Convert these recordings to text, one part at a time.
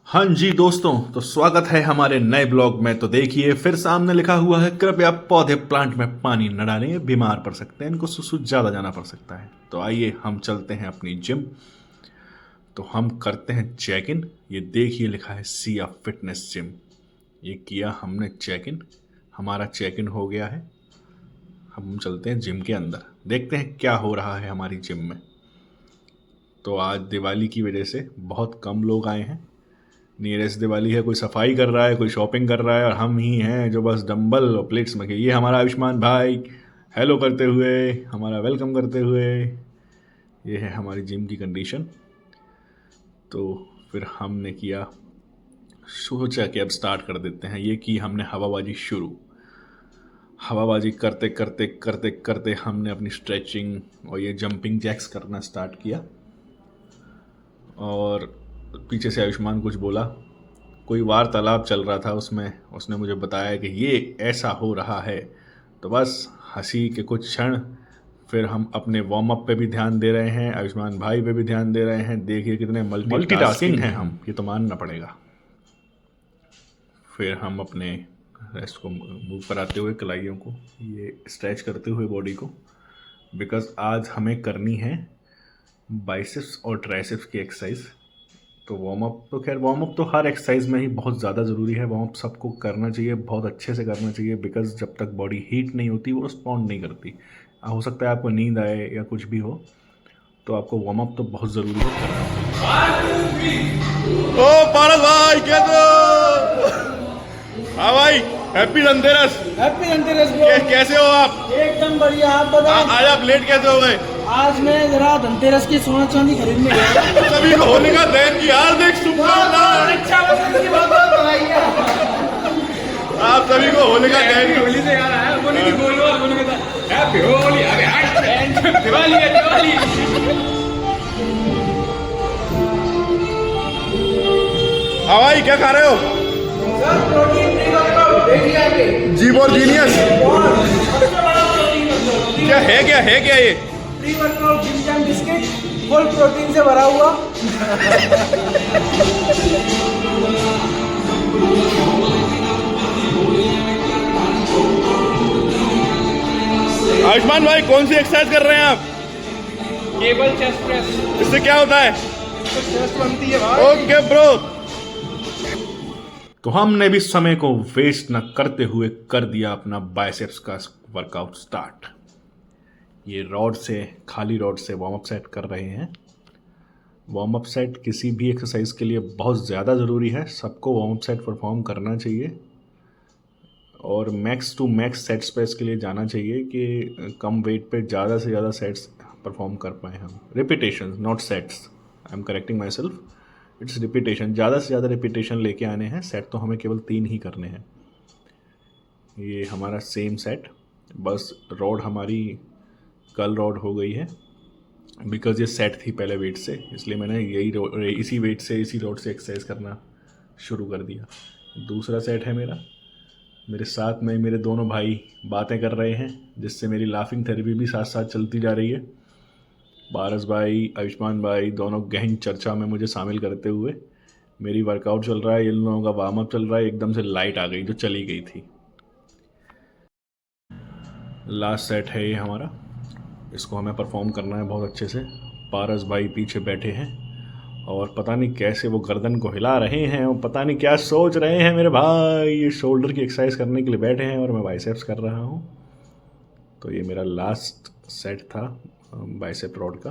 हाँ जी दोस्तों, तो स्वागत है हमारे नए ब्लॉग में। तो देखिए, फिर सामने लिखा हुआ है कृपया पौधे प्लांट में पानी न डालें, ये बीमार पड़ सकते हैं, इनको सुसु ज़्यादा जाना पड़ सकता है। तो आइए हम चलते हैं अपनी जिम। तो हम करते हैं चेक इन। ये देखिए लिखा है सिया फिटनेस जिम। ये किया हमने चेक इन, हमारा चेक इन हो गया है। हम चलते हैं जिम के अंदर, देखते हैं क्या हो रहा है हमारी जिम में। तो आज दिवाली की वजह से बहुत कम लोग आए हैं। नियरेस्ट दिवाली है, कोई सफाई कर रहा है, कोई शॉपिंग कर रहा है, और हम ही हैं जो बस डंबल और प्लेट्स में। ये हमारा आयुष्मान भाई हेलो करते हुए, हमारा वेलकम करते हुए। ये है हमारी जिम की कंडीशन। तो फिर हमने किया, सोचा कि अब स्टार्ट कर देते हैं। ये की हमने हवाबाजी शुरू। हवाबाजी करते करते करते करते हमने अपनी स्ट्रेचिंग और ये जंपिंग जैक्स करना स्टार्ट किया। और पीछे से आयुष्मान कुछ बोला, कोई वार्तालाप चल रहा था उसमें, उसने मुझे बताया कि ये ऐसा हो रहा है। तो बस हंसी के कुछ क्षण, फिर हम अपने वार्म अप पे भी ध्यान दे रहे हैं, आयुष्मान भाई पे भी ध्यान दे रहे हैं। देखिए कितने मल्टीटास्किंग हैं हम, ये तो मानना पड़ेगा। फिर हम अपने रेस्ट को मूव कराते हुए, कलाइयों को ये स्ट्रेच करते हुए बॉडी को, बिकॉज आज हमें करनी है बाइसेप्स और ट्राइसेप्स की एक्सरसाइज। तो वार्म अप तो खैर, वार्म अप तो हर एक्सरसाइज में ही बहुत ज़्यादा ज़रूरी है। वार्म अप सबको करना चाहिए, बहुत अच्छे से करना चाहिए, बिकॉज जब तक बॉडी हीट नहीं होती वो रिस्पॉन्ड नहीं करती। हो सकता है आपको नींद आए या कुछ भी हो, तो आपको वार्म अप तो बहुत ज़रूरी है करना। ओ पारस भाई कैसे हो? हाँ भाई, happy Dhanteras. Happy Dhanteras bro. कैसे हो आप? एकदम बढ़िया, आप बताओ। आज आप लेट कैसे हो गए? आज मैं जरा धनतेरस की सोना चांदी खरीदने गया। सभी को होने का दैन की हार्दिक शुभकामनाएं। रक्षाबंधन की बहुत-बहुत बधाइयाँ। आप सभी को होने का दैन। होली से याद आया, बोले कि बोलो बोले कि हैप्पी होली, अरे दिवाली है दिवाली। हाँ भाई, क्या खा रहे हो? सर प्रोटीन प्री वर्कआउट देखिए आगे। जीव और जीनियस क्या है क्या ये? Pre workout Jim Jam biscuit full protein से भरा हुआ। आयुष्मान भाई, कौन सी एक्सरसाइज कर रहे हैं आप? केबल चेस्ट प्रेस, इससे क्या होता है? तो चेस्ट बनती है भाई। Okay bro. तो हमने भी समय को वेस्ट न करते हुए कर दिया अपना बाइसेप्स का वर्कआउट स्टार्ट। ये रॉड से, खाली रॉड से वार्म अप सेट कर रहे हैं। वार्म अप सेट किसी भी एक्सरसाइज के लिए बहुत ज़्यादा ज़रूरी है, सबको वार्म अप सेट परफॉर्म करना चाहिए। और मैक्स टू मैक्स सेट्स पे इसके लिए जाना चाहिए कि कम वेट पे ज़्यादा से ज़्यादा सेट्स परफॉर्म कर पाएँ हम। Repetition not sets, I am correcting my self, it's repetition. ज़्यादा से ज़्यादा रिपीटेशन लेके आने हैं। सेट तो हमें केवल 3 ही करने हैं। ये हमारा सेम सेट, बस रॉड हमारी कल रॉड हो गई है, बिकॉज ये सेट थी पहले वेट से, इसलिए मैंने इसी वेट से, इसी रॉड से एक्सरसाइज करना शुरू कर दिया। दूसरा सेट है मेरा, मेरे साथ में मेरे दोनों भाई बातें कर रहे हैं, जिससे मेरी लाफिंग थेरेपी भी साथ साथ चलती जा रही है। पारस भाई, आयुष्मान भाई दोनों गहन चर्चा में मुझे शामिल करते हुए। मेरी वर्कआउट चल रहा है, इन लोगों का वार्म अप चल रहा है। एकदम से लाइट आ गई जो चली गई थी। लास्ट सेट है ये हमारा, इसको हमें परफॉर्म करना है बहुत अच्छे से। पारस भाई पीछे बैठे हैं और पता नहीं कैसे वो गर्दन को हिला रहे हैं और पता नहीं क्या सोच रहे हैं मेरे भाई। ये शोल्डर की एक्सरसाइज करने के लिए बैठे हैं और मैं बाइसेप्स कर रहा हूँ। तो ये मेरा लास्ट सेट था बाइसेप रॉड का।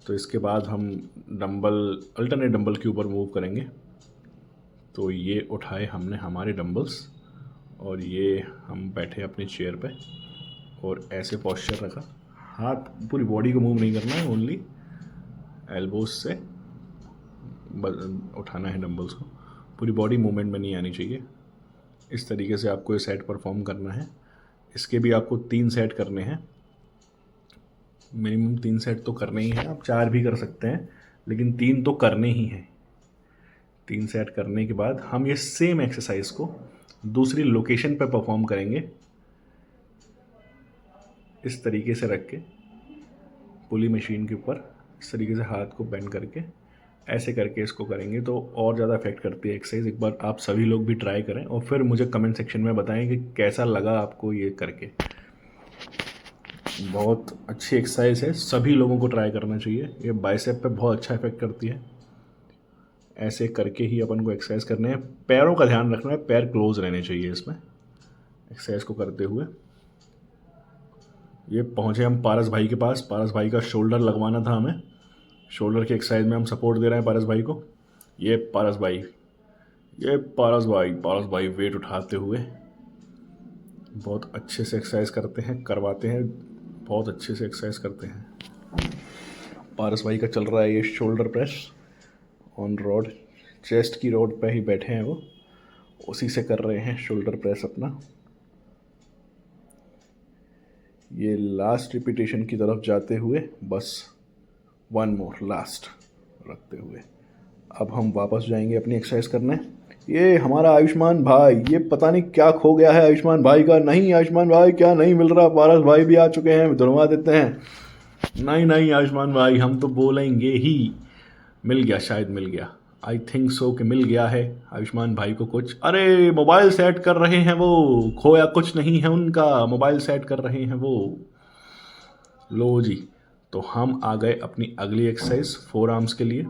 तो इसके बाद हम डंबल, अल्टरनेट डंबल के ऊपर मूव करेंगे। तो ये उठाए हमने हमारे डंबल्स और ये हम बैठे अपनी चेयर पे और ऐसे पोस्चर रखा। हाथ, पूरी बॉडी को मूव नहीं करना है, ओनली एल्बोज से उठाना है डंबल्स को। पूरी बॉडी मूवमेंट में नहीं आनी चाहिए। इस तरीके से आपको ये सेट परफॉर्म करना है। इसके भी आपको 3 सेट करने हैं, मिनिमम 3 सेट तो करने ही हैं। आप 4 भी कर सकते हैं, लेकिन 3 तो करने ही हैं। 3 सेट करने के बाद हम ये सेम एक्सरसाइज को दूसरी लोकेशन पे परफॉर्म करेंगे। इस तरीके से रख के पुली मशीन के ऊपर इस तरीके से हाथ को बेंड करके ऐसे करके इसको करेंगे तो और ज़्यादा इफेक्ट करती है एक्सरसाइज। एक बार आप सभी लोग भी ट्राई करें और फिर मुझे कमेंट सेक्शन में बताएं कि कैसा लगा आपको ये करके। बहुत अच्छी एक्सरसाइज है, सभी लोगों को ट्राई करना चाहिए। ये बाइसेप पे बहुत अच्छा इफेक्ट करती है। ऐसे करके ही अपन को एक्सरसाइज करने हैं। पैरों का ध्यान रखना है, पैर क्लोज रहने चाहिए इसमें एक्सरसाइज को करते हुए। ये पहुँचे हम पारस भाई के पास। पारस भाई का शोल्डर लगवाना था हमें। शोल्डर की एक्सरसाइज में हम सपोर्ट दे रहे हैं पारस भाई को। ये पारस भाई, ये पारस भाई वेट उठाते हुए बहुत अच्छे से एक्सरसाइज करते हैं, करवाते हैं, बहुत अच्छे से एक्सरसाइज करते हैं। पारस भाई का चल रहा है ये shoulder press on rod. Chest की रॉड पे ही बैठे हैं वो, उसी से कर रहे हैं शोल्डर प्रेस अपना। ये लास्ट रिपीटेशन की तरफ जाते हुए बस 1 मोर लास्ट रखते हुए अब हम वापस जाएंगे अपनी एक्सरसाइज करने। ये हमारा आयुष्मान भाई, ये पता नहीं क्या खो गया है आयुष्मान भाई का। नहीं आयुष्मान भाई क्या नहीं मिल रहा? पारस भाई भी आ चुके हैं, धन्यवा देते हैं। नहीं आयुष्मान भाई, हम तो बोलेंगे ही मिल गया, शायद मिल गया। आई थिंक सो कि मिल गया है आयुष्मान भाई को कुछ। अरे मोबाइल सेट कर रहे हैं वो, खोया कुछ नहीं है उनका, मोबाइल सेट कर रहे हैं वो। लो जी, तो हम आ गए अपनी अगली एक्सरसाइज फोर आर्म्स के लिए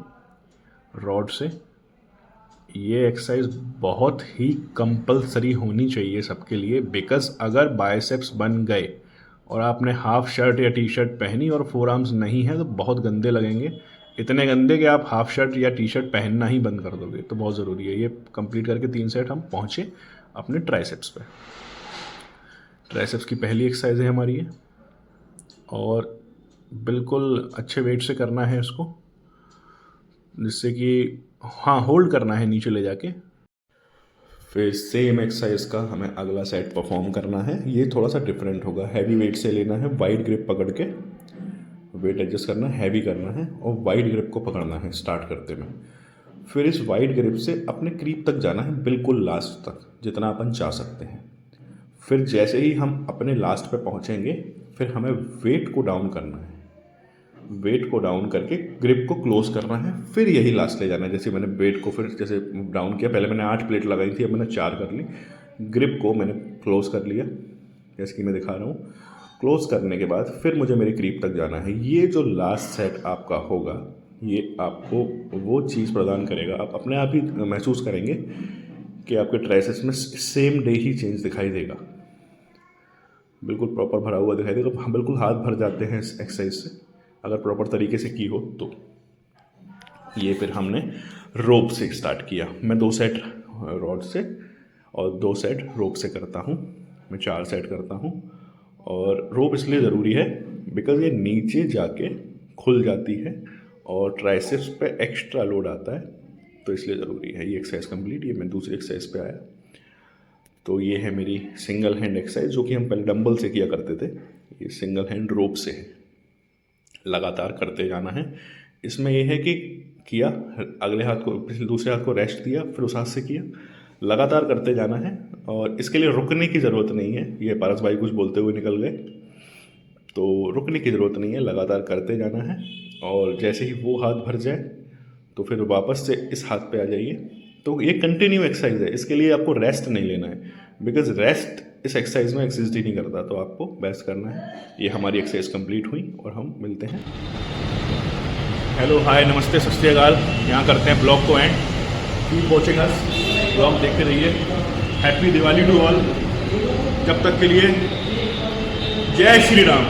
रॉड से। ये एक्सरसाइज बहुत ही कंपलसरी होनी चाहिए सबके लिए, बिकॉज अगर बाइसेप्स बन गए और आपने हाफ शर्ट या टी शर्ट पहनी और फोर आर्म्स नहीं है तो बहुत गंदे लगेंगे। इतने गंदे कि आप हाफ शर्ट या टी शर्ट पहनना ही बंद कर दोगे। तो बहुत ज़रूरी है ये कंप्लीट करके 3 सेट हम पहुँचे अपने ट्राइसेप्स पे। ट्राइसेप्स की पहली एक्सरसाइज है हमारी ये, और बिल्कुल अच्छे वेट से करना है इसको, जिससे कि हाँ होल्ड करना है नीचे ले जाके। फिर सेम एक्सरसाइज का हमें अगला सेट परफॉर्म करना है। ये थोड़ा सा डिफरेंट होगा। हैवी वेट से लेना है, वाइड ग्रिप पकड़ के वेट एडजस्ट करना है, हैवी करना है और वाइड ग्रिप को पकड़ना है स्टार्ट करते में। फिर इस वाइड ग्रिप से अपने क्रीप तक जाना है, बिल्कुल लास्ट तक जितना अपन जा सकते हैं। फिर जैसे ही हम अपने लास्ट पे पहुंचेंगे फिर हमें वेट को डाउन करना है, वेट को डाउन करके ग्रिप को क्लोज करना है, फिर यही लास्ट ले जाना है। जैसे मैंने वेट को फिर जैसे डाउन किया, पहले मैंने 8 प्लेट लगाई थी, अब मैंने 4 कर ली। ग्रिप को मैंने क्लोज कर लिया जैसे कि मैं दिखा रहा हूँ। क्लोज करने के बाद फिर मुझे मेरी क्रीप तक जाना है। ये जो लास्ट सेट आपका होगा ये आपको वो चीज़ प्रदान करेगा, आप अपने आप ही महसूस करेंगे कि आपके ट्राइसेप्स में सेम डे ही चेंज दिखाई देगा, बिल्कुल प्रॉपर भरा हुआ दिखाई देगा। हम बिल्कुल हाथ भर जाते हैं इस एक्सरसाइज से अगर प्रॉपर तरीके से की हो तो। ये फिर हमने रोप से स्टार्ट किया। मैं 2 सेट रॉड से और 2 सेट रोप से करता हूँ। मैं 4 सेट करता हूँ। और रोप इसलिए ज़रूरी है बिकॉज़ ये नीचे जाके खुल जाती है और ट्राइसेप्स पे एक्स्ट्रा लोड आता है, तो इसलिए ज़रूरी है। ये एक्सरसाइज कंप्लीट। ये मैं दूसरी एक्सरसाइज पे आया। तो ये है मेरी सिंगल हैंड एक्सरसाइज जो कि हम पहले डंबल से किया करते थे। ये सिंगल हैंड रोप से है, लगातार करते जाना है। इसमें यह है कि किया, अगले हाथ को दूसरे हाथ को रेस्ट दिया, फिर उस हाथ से किया, लगातार करते जाना है। और इसके लिए रुकने की ज़रूरत नहीं है। ये पारस भाई कुछ बोलते हुए निकल गए, तो रुकने की ज़रूरत नहीं है, लगातार करते जाना है। और जैसे ही वो हाथ भर जाए तो फिर वापस से इस हाथ पे आ जाइए। तो ये कंटिन्यू एक्सरसाइज है, इसके लिए आपको रेस्ट नहीं लेना है, बिकॉज रेस्ट इस एक्सरसाइज में एग्जिस्ट ही नहीं करता, तो आपको बेस्ट करना है। ये हमारी एक्सरसाइज कंप्लीट हुई और हम मिलते हैं। हेलो हाय नमस्ते सत श्री अकाल। यहाँ करते हैं ब्लॉग को end. Keep watching us, blog देखते रहिए। Happy Diwali to all. जब तक के लिए जय श्री राम।